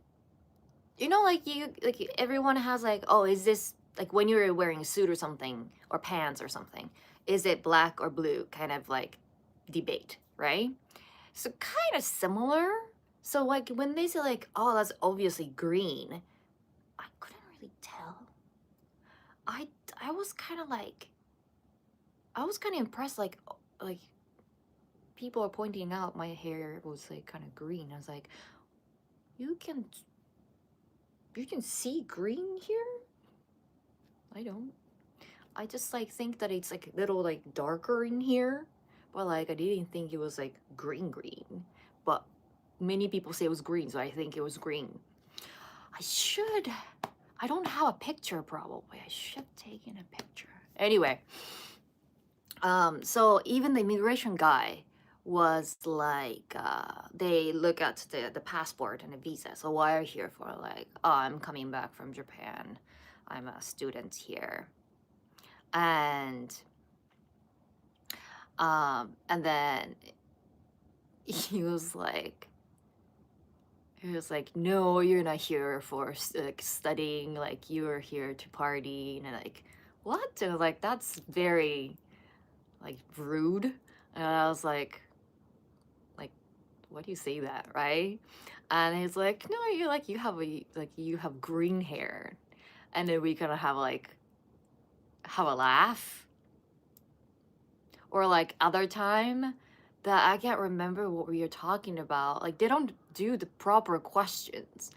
Like you like everyone has like, oh, is this like when you're wearing a suit or something or pants or something? Is it black or blue? Kind of like debate, right? So kind of similar. So like when they say like, oh, that's obviously green, I couldn't really tell. I I was kind of like I was kind of impressed like people are pointing out my hair was like kind of green. I was like, you can you can see green here? I don't. I just like think that it's like a little like darker in here, but like I didn't think it was like green green. But many people say it was green, so I think it was green. I should. I don't have a picture probably. I should have taken a picture. Anyway, so even the immigration guy was like, they look at the passport and the visa. So why are you here for? Like, oh, I'm coming back from Japan. I'm a student here. And then he was like, no, you're not here for like studying. Like you're here to party and like, what? And I was like, that's very like rude. And I was like, what do you say that, right? And he's like, no, you like you have green hair. And then we kind of have a laugh. Or like other time that I can't remember what we were talking about. Like they don't do the proper questions.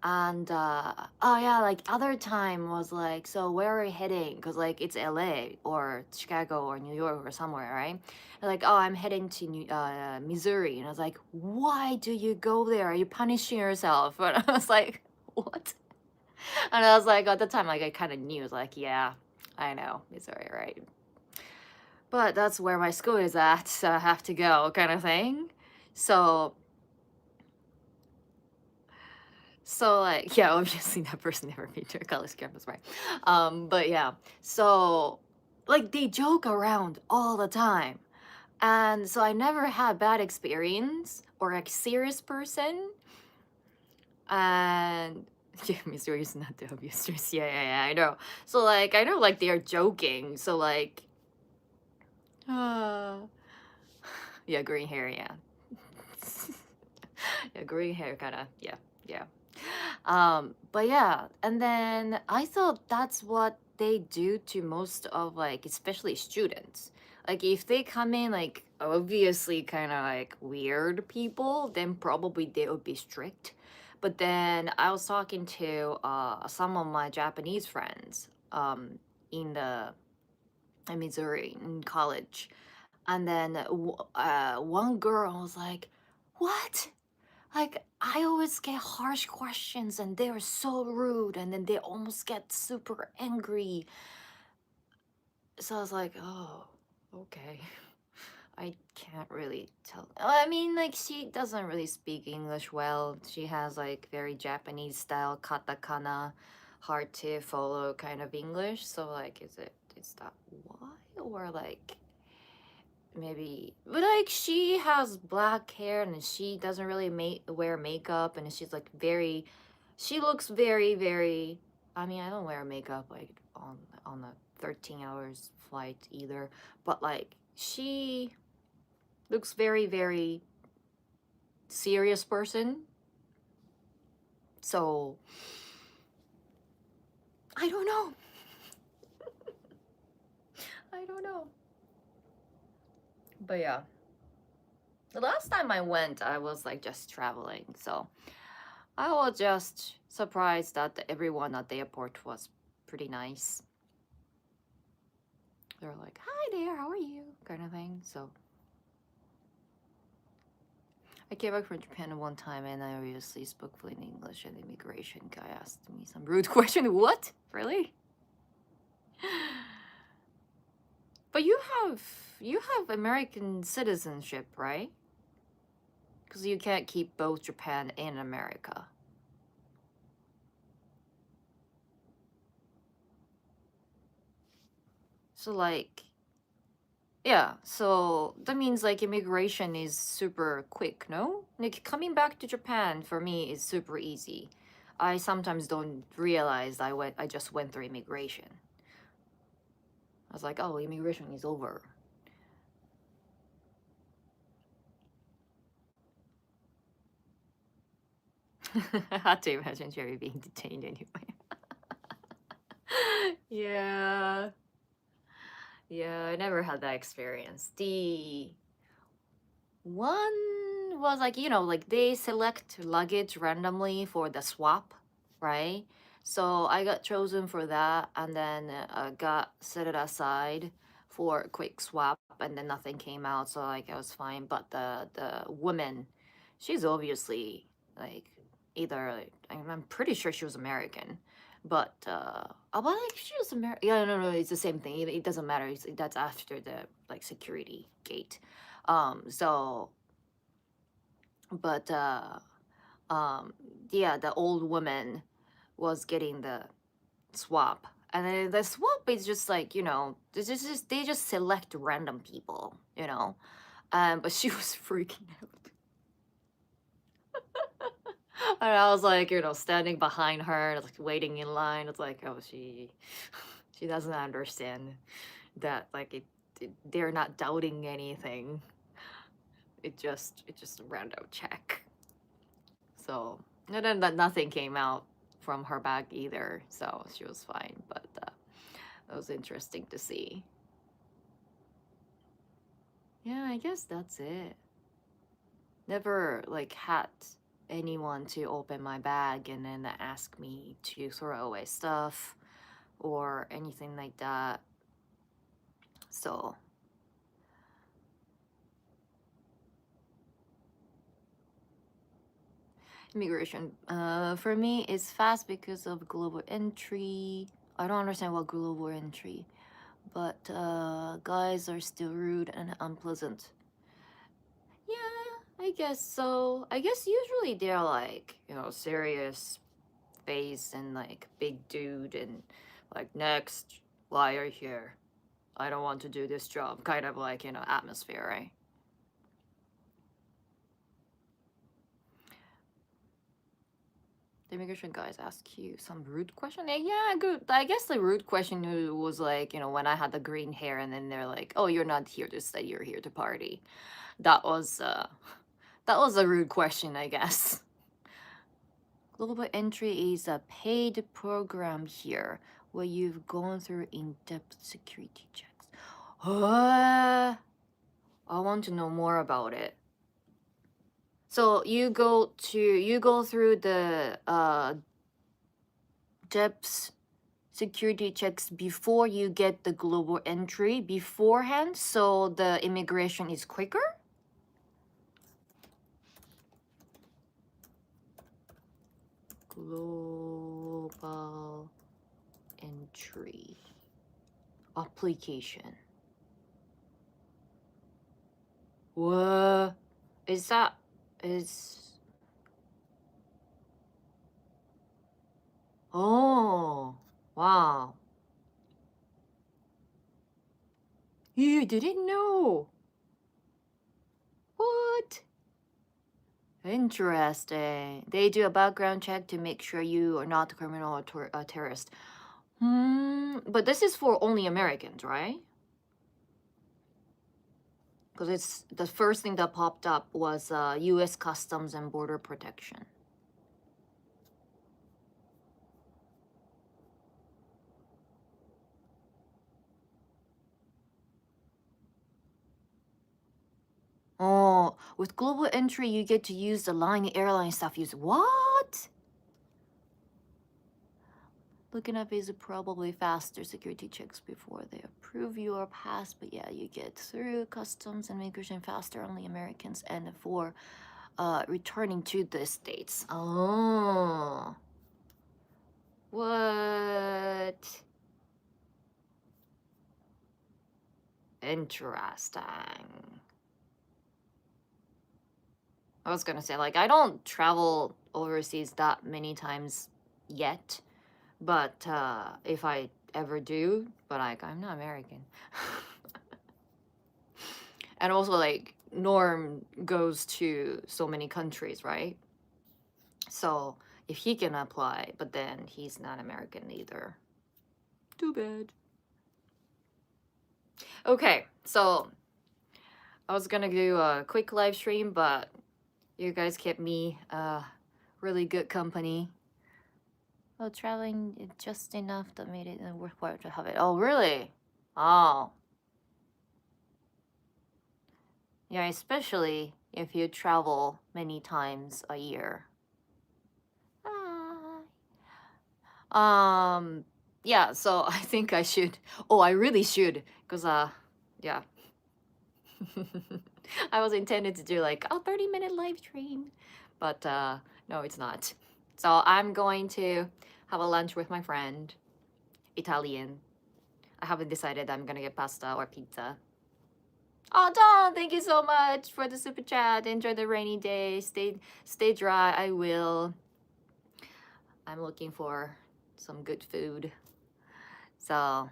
And oh yeah, like other time was like, so where are you heading? Because like it's LA or Chicago or New York or somewhere, right? And like, oh, I'm heading to Missouri. And I was like, why do you go there? Are you punishing yourself? And I was like, what? And I was like, at the time, like I kind of knew, I was like, yeah, I know, Missouri, right? But that's where my school is at, so I have to go, kind of thing. So So like yeah, obviously that person never been to a college campus, right? But yeah, so like they joke around all the time, and so I never had bad experience or like serious person, and yeah, Missouri is not the obvious choice. Yeah, I know. So like I know like they're joking. So like, uh, yeah, green hair, yeah, yeah, green hair, kind of, yeah. But yeah, and then I thought that's what they do to most of like, especially students. Like if they come in like obviously kind of like weird people, then probably they would be strict. But then I was talking to some of my Japanese friends in the in Missouri in college, and then one girl was like, "What? Like, I always get harsh questions and they're so rude and then they almost get super angry." So I was like, oh, okay. I can't really tell. I mean, like, she doesn't really speak English well. She has like very Japanese style katakana, hard to follow kind of English. So, like, is that why? Or like, maybe, but like she has black hair and she doesn't really wear makeup, and she's like very, she looks very, I mean, I don't wear makeup like on the 13 hours flight either, but like she looks very serious person. So I don't know. I don't know. But yeah, the last time I went I was like just traveling, so I was just surprised that everyone at the airport was pretty nice. They're like, "Hi there, how are you?" kind of thing. So I came back from Japan one time and I obviously spoke fluent English, and the immigration guy asked me some rude question. What? Really? But you have American citizenship, right? Because you can't keep both Japan and America. So like, yeah, so that means like immigration is super quick, no? Like coming back to Japan for me is super easy. I sometimes don't realize I just went through immigration. I was like, oh, immigration is over. I had to imagine Jerry being detained anyway. Yeah. Yeah, I never had that experience. The one was like, like they select luggage randomly for the swap, right? So I got chosen for that, and then got set it aside for a quick swap, and then nothing came out, so like I was fine. But the woman, she's obviously like either like, I'm pretty sure she was American, but but like she was American. Yeah, no, it's the same thing. It doesn't matter. That's after the like security gate. So, but um, yeah, the old woman was getting the swap, and then the swap is just like they just select random people, but she was freaking out. And I was like, standing behind her, like waiting in line. It's like, oh, She doesn't understand that like they're not doubting anything. It's just a random check. So and then that nothing came out from her bag either, so she was fine. But it was interesting to see. Yeah, I guess that's it. Never like had anyone to open my bag and then ask me to throw away stuff or anything like that. So immigration for me is fast because of global entry. I don't understand what global entry, but guys are still rude and unpleasant. Yeah, I guess so. I guess usually they're like, serious face and like big dude and like next, why are you here? I don't want to do this job. Kind of like, atmosphere, right? The immigration guys ask you some rude question. Yeah, good. I guess the rude question was like, when I had the green hair, and then they're like, "Oh, you're not here to stay. You're here to party." That was that was a rude question, I guess. Global Entry is a paid program here where you've gone through in-depth security checks. I want to know more about it. So you go through the depth security checks before you get the global entry beforehand, so the immigration is quicker. Global entry application. What is that? Is oh wow. You didn't know. What? Interesting. They do a background check to make sure you are not a criminal or a terrorist. But this is for only Americans, right? Because it's the first thing that popped up was U.S. Customs and Border Protection. Oh, with global entry, you get to use the line airline stuff. Use what? Looking up is probably faster security checks before they approve your pass, but yeah, you get through customs and immigration faster, only Americans, and for returning to the States. Oh. What? Interesting. I was gonna say, like, I don't travel overseas that many times yet, but if I ever do, but like, I'm not American. And also, like, Norm goes to so many countries, right? So if he can apply, but then he's not American either. Too bad. Okay, so I was gonna do a quick live stream, but you guys kept me really good company. Well, traveling just enough that made it worthwhile to have it. Oh, really? Oh. Yeah, especially if you travel many times a year. Yeah, so I think I should. Oh, I really should, because yeah. I was intended to do like a 30-minute live stream, but no, it's not. So I'm going to have a lunch with my friend, Italian. I haven't decided I'm gonna get pasta or pizza. Oh, Don, thank you so much for the super chat. Enjoy the rainy day. Stay dry. I will. I'm looking for some good food. So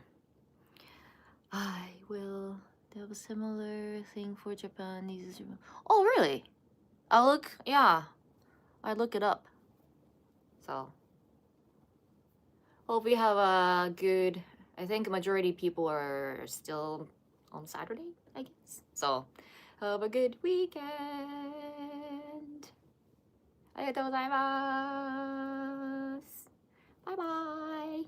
I will do a similar thing for Japan. Oh, really? Yeah, I look it up. So hope we have a good I think majority people are still on Saturday, I guess. So, have a good weekend. ありがとうございます。バイバイ。